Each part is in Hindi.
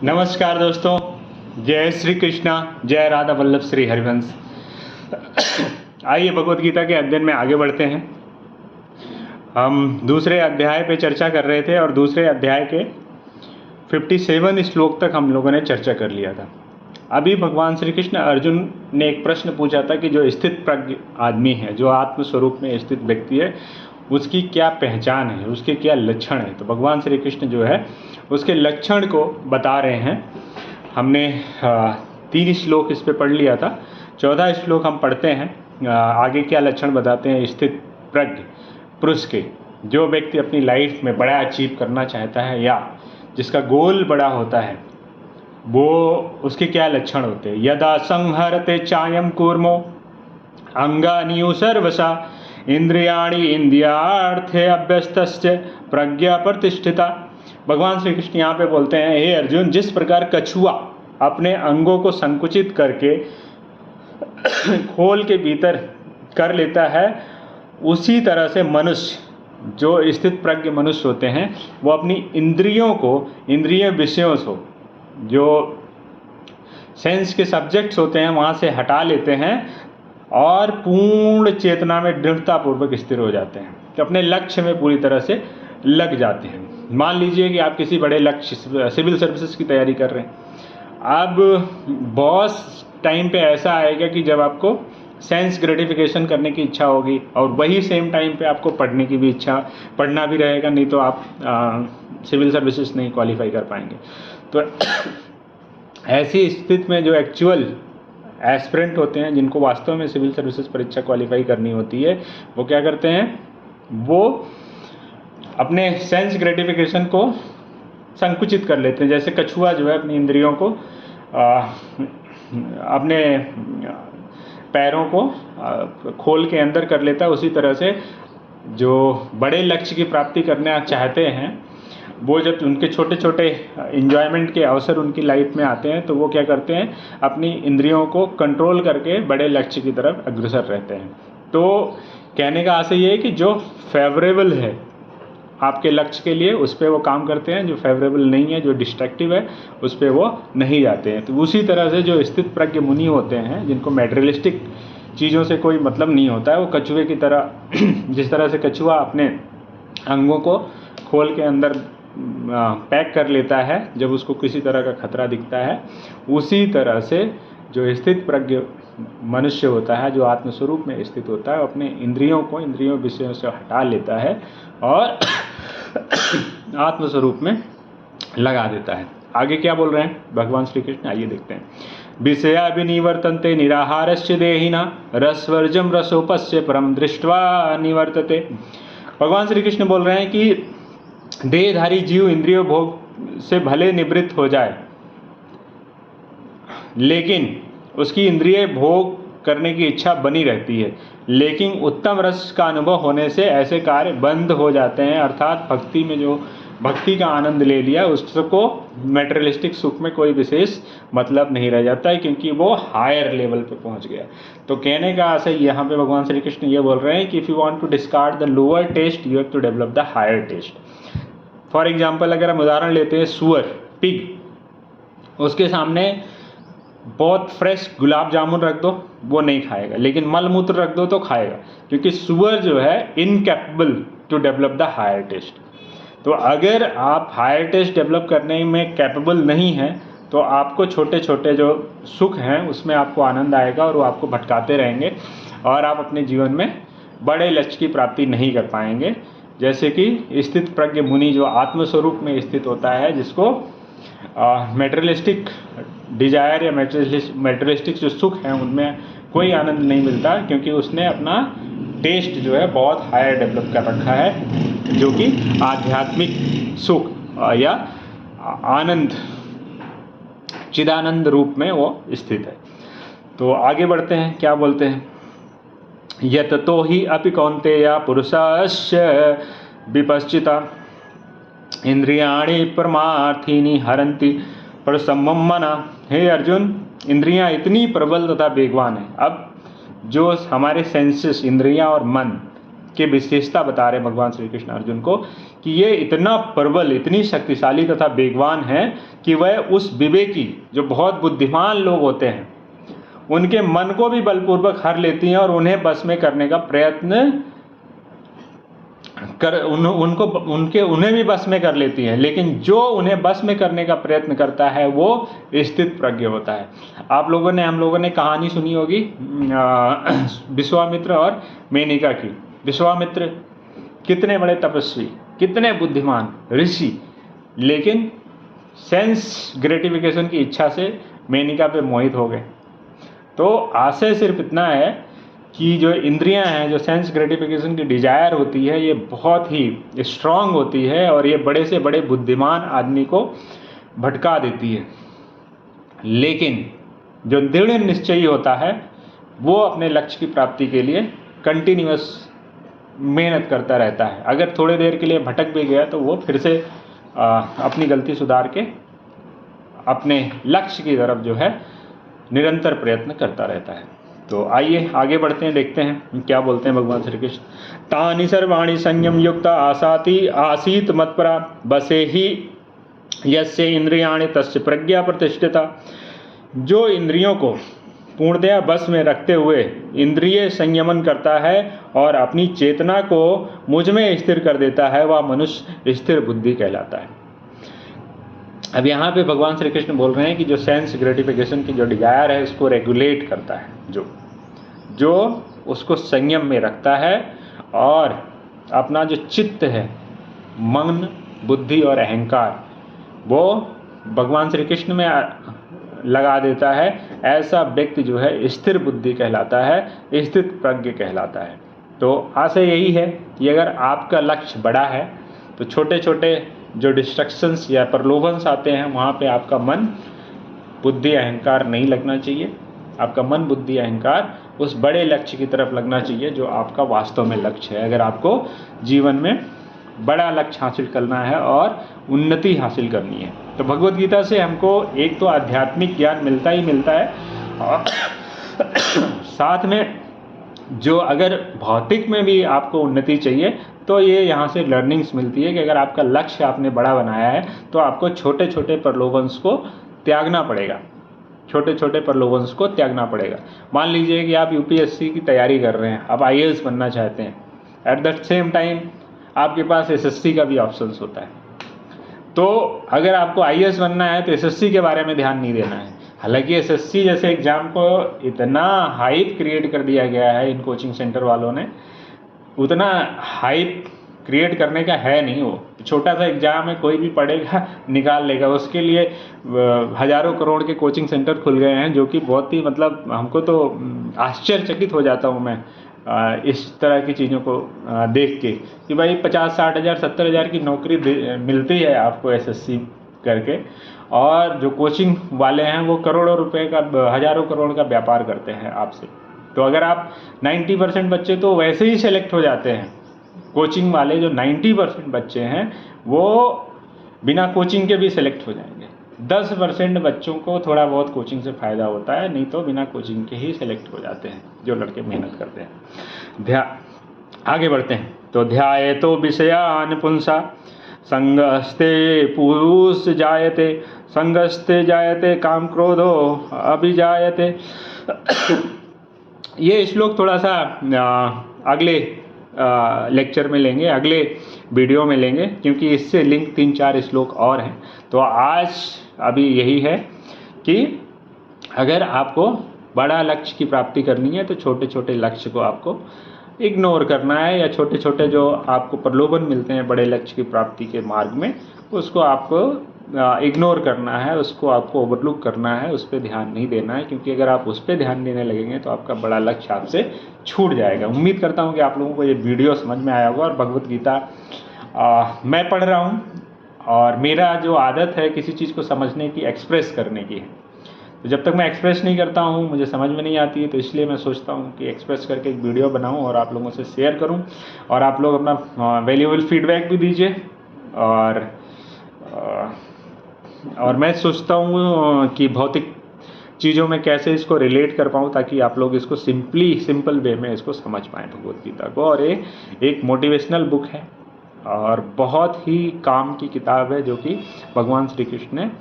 नमस्कार दोस्तों, जय श्री कृष्णा, जय राधा वल्लभ श्री हरिवंश। आइए भगवत गीता के अध्ययन में आगे बढ़ते हैं। हम दूसरे अध्याय पे चर्चा कर रहे थे और दूसरे अध्याय के 57 श्लोक तक हम लोगों ने चर्चा कर लिया था। अभी भगवान श्री कृष्ण अर्जुन ने एक प्रश्न पूछा था कि जो स्थित प्रज्ञ आदमी है, जो आत्मस्वरूप में स्थित व्यक्ति है, उसकी क्या पहचान है, उसके क्या लक्षण है। तो भगवान श्री कृष्ण जो है उसके लक्षण को बता रहे हैं। हमने 3 श्लोक इस पे पढ़ लिया था। 14 श्लोक हम पढ़ते हैं। आगे क्या लक्षण बताते हैं स्थित प्रज्ञ पुरुष के। जो व्यक्ति अपनी लाइफ में बड़ा अचीव करना चाहता है या जिसका गोल बड़ा होता है, वो उसके क्या लक्षण होते हैं। यदा संहरते चायम कूर्मो अंगानियु सर्वसा इंद्रियाणि इंद्रियार्थे अभ्यस्तस्य प्रज्ञा प्रतिष्ठिता। भगवान श्री कृष्ण यहाँ पे बोलते हैं, हे अर्जुन, जिस प्रकार कछुआ अपने अंगों को संकुचित करके खोल के भीतर कर लेता है, उसी तरह से मनुष्य, जो स्थित प्रज्ञ मनुष्य होते हैं, वो अपनी इंद्रियों को, इंद्रिय विषयों से, जो सेंस के सब्जेक्ट्स होते हैं, वहाँ से हटा लेते हैं और पूर्ण चेतना में दृढ़तापूर्वक स्थिर हो जाते हैं, तो अपने लक्ष्य में पूरी तरह से लग जाते हैं। मान लीजिए कि आप किसी बड़े लक्ष्य, सिविल सर्विसेज की तैयारी कर रहे हैं। अब बॉस टाइम पे ऐसा आएगा कि जब आपको सेंस ग्रेटिफिकेशन करने की इच्छा होगी और वही सेम टाइम पे आपको पढ़ने की भी इच्छा, पढ़ना भी रहेगा, नहीं तो आप सिविल सर्विसेज नहीं क्वालिफाई कर पाएंगे। तो ऐसी स्थिति में जो एक्चुअल एस्पिरेंट होते हैं, जिनको वास्तव में सिविल सर्विसेज परीक्षा क्वालिफाई करनी होती है, वो क्या करते हैं, वो अपने सेंस ग्रेटिफिकेशन को संकुचित कर लेते हैं। जैसे कछुआ जो है अपनी इंद्रियों को, अपने पैरों को खोल के अंदर कर लेता है, उसी तरह से जो बड़े लक्ष्य की प्राप्ति करना चाहते हैं, वो जब उनके छोटे छोटे इंजॉयमेंट के अवसर उनकी लाइफ में आते हैं, तो वो क्या करते हैं, अपनी इंद्रियों को कंट्रोल करके बड़े लक्ष्य की तरफ अग्रसर रहते हैं। तो कहने का आशय ये है कि जो फेवरेबल है आपके लक्ष्य के लिए, उस पर वो काम करते हैं। जो फेवरेबल नहीं है, जो डिस्ट्रक्टिव है, उस पर वो नहीं जाते हैं। तो उसी तरह से जो स्थित प्रज्ञ मुनि होते हैं, जिनको मैटेरियलिस्टिक चीज़ों से कोई मतलब नहीं होता है, वो कछुए की तरह जिस तरह से कछुआ अपने अंगों को खोल के अंदर पैक कर लेता है जब उसको किसी तरह का खतरा दिखता है, उसी तरह से जो स्थित प्रज्ञ मनुष्य होता है, जो आत्मस्वरूप में स्थित होता है, अपने इंद्रियों को, इंद्रियों विषयों से हटा लेता है और आत्मस्वरूप में लगा देता है। आगे क्या बोल रहे हैं भगवान श्री कृष्ण, आइए देखते हैं। विषया विनिवर्तन्ते निराहारस्य देहिना रसवर्जम रसोपस्य परम दृष्ट्वा निवर्तते। भगवान श्री कृष्ण बोल रहे हैं कि देहधारी जीव इंद्रियों भोग से भले निवृत्त हो जाए, लेकिन उसकी इंद्रिय भोग करने की इच्छा बनी रहती है। लेकिन उत्तम रस का अनुभव होने से ऐसे कार्य बंद हो जाते हैं। अर्थात भक्ति में जो भक्ति का आनंद ले लिया, उसको मैटेरियलिस्टिक सुख में कोई विशेष मतलब नहीं रह जाता है, क्योंकि वो हायर लेवल पे पहुंच गया। तो कहने का आशय यहाँ पे भगवान श्री कृष्ण ये बोल रहे हैं कि if you want to discard the lower taste, you have to develop the higher taste. For example, अगर हम उदाहरण लेते हैं सुअर, पिग, उसके सामने बहुत फ्रेश गुलाब जामुन रख दो, वो नहीं खाएगा, लेकिन मल मूत्र रख दो तो खाएगा, क्योंकि सुअर जो है incapable to develop the higher taste. तो अगर आप हायर टेस्ट डेवलप करने में कैपेबल नहीं हैं, तो आपको छोटे छोटे जो सुख हैं उसमें आपको आनंद आएगा और वो आपको भटकाते रहेंगे और आप अपने जीवन में बड़े लक्ष्य की प्राप्ति नहीं कर पाएंगे। जैसे कि स्थित प्रज्ञ मुनि जो आत्मस्वरूप में स्थित होता है, जिसको मैटेरियलिस्टिक डिजायर या मैटेरियलिस्टिक जो सुख हैं उनमें कोई आनंद नहीं मिलता, क्योंकि उसने अपना टेस्ट जो है बहुत हायर डेवलप कर रखा है, जो कि आध्यात्मिक सुख या आनंद, चिदानंद रूप में वो स्थित है। तो आगे बढ़ते हैं, क्या बोलते हैं। यततो ही अपि कौन्तेय पुरुषस्य विपश्चिता इंद्रियाणि परमार्थीनि हरन्ति परसम्मम मना। हे अर्जुन, इंद्रियां इतनी प्रबल तथा वेगवान हैं। अब जो हमारे सेंसेस, इंद्रियां और मन, के विशेषता बता रहे हैं भगवान श्री कृष्ण अर्जुन को कि ये इतना प्रबल, इतनी शक्तिशाली तथा वेगवान है कि वह उस विवेकी, जो बहुत बुद्धिमान लोग होते हैं, उनके मन को भी बलपूर्वक हर लेती हैं और उन्हें बस में करने का प्रयत्न उन्हें भी बस में कर लेती है। लेकिन जो उन्हें बस में करने का प्रयत्न करता है वो स्थित प्रज्ञ होता है। हम लोगों ने कहानी सुनी होगी विश्वामित्र और मेनका की। विश्वामित्र कितने बड़े तपस्वी, कितने बुद्धिमान ऋषि, लेकिन सेंस ग्रेटिफिकेशन की इच्छा से मेनका पे मोहित हो गए। तो आशय सिर्फ इतना है कि जो इंद्रियां हैं, जो सेंस ग्रेटिफिकेशन की डिजायर होती है, ये बहुत ही स्ट्रांग होती है और ये बड़े से बड़े बुद्धिमान आदमी को भटका देती है। लेकिन जो दृढ़ निश्चयी होता है वो अपने लक्ष्य की प्राप्ति के लिए कंटिन्यूअस मेहनत करता रहता है। अगर थोड़ी देर के लिए भटक भी गया तो वो फिर से अपनी गलती सुधार के अपने लक्ष्य की तरफ जो है निरंतर प्रयत्न करता रहता है। तो आइए आगे बढ़ते हैं, देखते हैं क्या बोलते हैं भगवान श्री कृष्ण। तानि सर्वाणि संयम युक्त आसीत मत्परा बसे ही यस्य इंद्रियाणि तस्य प्रज्ञा प्रतिष्ठिता। जो इंद्रियों को पूर्णतया बस में रखते हुए इंद्रिय संयमन करता है और अपनी चेतना को मुझ में स्थिर कर देता है, वह मनुष्य स्थिर बुद्धि कहलाता है। अब यहाँ पे भगवान श्री कृष्ण बोल रहे हैं कि जो सेंस ग्रेटिफिकेशन की जो डिजायर है इसको रेगुलेट करता है, जो उसको संयम में रखता है और अपना जो चित्त है, मन, बुद्धि और अहंकार, वो भगवान श्री कृष्ण में लगा देता है, ऐसा व्यक्ति जो है स्थिर बुद्धि कहलाता है, स्थित प्रज्ञ कहलाता है। तो आशय यही है कि अगर आपका लक्ष्य बड़ा है तो छोटे छोटे जो डिस्ट्रक्शंस या प्रलोभन आते हैं वहाँ पे आपका मन, बुद्धि, अहंकार नहीं लगना चाहिए। आपका मन, बुद्धि, अहंकार उस बड़े लक्ष्य की तरफ लगना चाहिए जो आपका वास्तव में लक्ष्य है। अगर आपको जीवन में बड़ा लक्ष्य हासिल करना है और उन्नति हासिल करनी है तो भगवद गीता से हमको एक तो आध्यात्मिक ज्ञान मिलता ही मिलता है और साथ में जो अगर भौतिक में भी आपको उन्नति चाहिए तो ये यहाँ से लर्निंग्स मिलती है कि अगर आपका लक्ष्य आपने बड़ा बनाया है तो आपको छोटे छोटे प्रलोभन्स को त्यागना पड़ेगा, छोटे छोटे प्रलोभन्स को त्यागना पड़ेगा। मान लीजिए कि आप यूपीएससी की तैयारी कर रहे हैं, आप आईएएस बनना चाहते हैं, एट द सेम टाइम आपके पास एसएससी का भी ऑप्शंस होता है। तो अगर आपको आईएएस बनना है तो एसएससी के बारे में ध्यान नहीं देना है। हालांकि एसएससी जैसे एग्ज़ाम को इतना हाइप क्रिएट कर दिया गया है इन कोचिंग सेंटर वालों ने, उतना हाइप क्रिएट करने का है नहीं। वो छोटा सा एग्ज़ाम है, कोई भी पढ़ेगा निकाल लेगा। उसके लिए हज़ारों करोड़ के कोचिंग सेंटर खुल गए हैं, जो कि बहुत ही मतलब हमको तो आश्चर्यचकित हो जाता हूँ मैं इस तरह की चीज़ों को देख के कि भाई 50-60 हज़ार 70 हज़ार की नौकरी मिलती है आपको एसएससी करके, और जो कोचिंग वाले हैं वो करोड़ों रुपए का, हज़ारों करोड़ का व्यापार करते हैं आपसे। तो अगर आप 90% बच्चे तो वैसे ही सेलेक्ट हो जाते हैं। कोचिंग वाले जो 90% बच्चे हैं वो बिना कोचिंग के भी सेलेक्ट हो जाएंगे। 10% बच्चों को थोड़ा बहुत कोचिंग से फ़ायदा होता है, नहीं तो बिना कोचिंग के ही सेलेक्ट हो जाते हैं जो लड़के मेहनत करते हैं। आगे बढ़ते हैं। तो ध्याये तो विषयान पुंसा संगस्ते पुरुष जायते, संगस्ते जायते काम क्रोधो अभिजायते। ये श्लोक थोड़ा सा अगले लेक्चर में लेंगे, अगले वीडियो में लेंगे, क्योंकि इससे लिंक 3-4 श्लोक और हैं। तो आज अभी यही है कि अगर आपको बड़ा लक्ष्य की प्राप्ति करनी है तो छोटे छोटे लक्ष्य को आपको इग्नोर करना है, या छोटे छोटे जो आपको प्रलोभन मिलते हैं बड़े लक्ष्य की प्राप्ति के मार्ग में, उसको आपको इग्नोर करना है, उसको आपको ओवरलुक करना है, उस पर ध्यान नहीं देना है। क्योंकि अगर आप उस पर ध्यान देने लगेंगे तो आपका बड़ा लक्ष्य आपसे छूट जाएगा। उम्मीद करता हूँ कि आप लोगों को ये वीडियो समझ में आया होगा। और भगवद गीता मैं पढ़ रहा हूँ और मेरा जो आदत है किसी चीज़ को समझने की, एक्सप्रेस करने की है। तो जब तक मैं एक्सप्रेस नहीं करता हूँ, मुझे समझ में नहीं आती है, तो इसलिए मैं सोचता हूँ कि एक्सप्रेस करके एक वीडियो बनाऊँ और आप लोगों से शेयर करूँ, और आप लोग अपना वैल्यूएबल फीडबैक भी दीजिए। और मैं सोचता हूँ कि भौतिक चीज़ों में कैसे इसको रिलेट कर पाऊँ ताकि आप लोग इसको सिंपल वे में इसको समझ पाएँ भगवद गीता को। और ये एक मोटिवेशनल बुक है और बहुत ही काम की किताब है जो कि भगवान श्री कृष्ण ने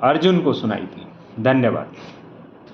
अर्जुन को सुनाई थी। धन्यवाद।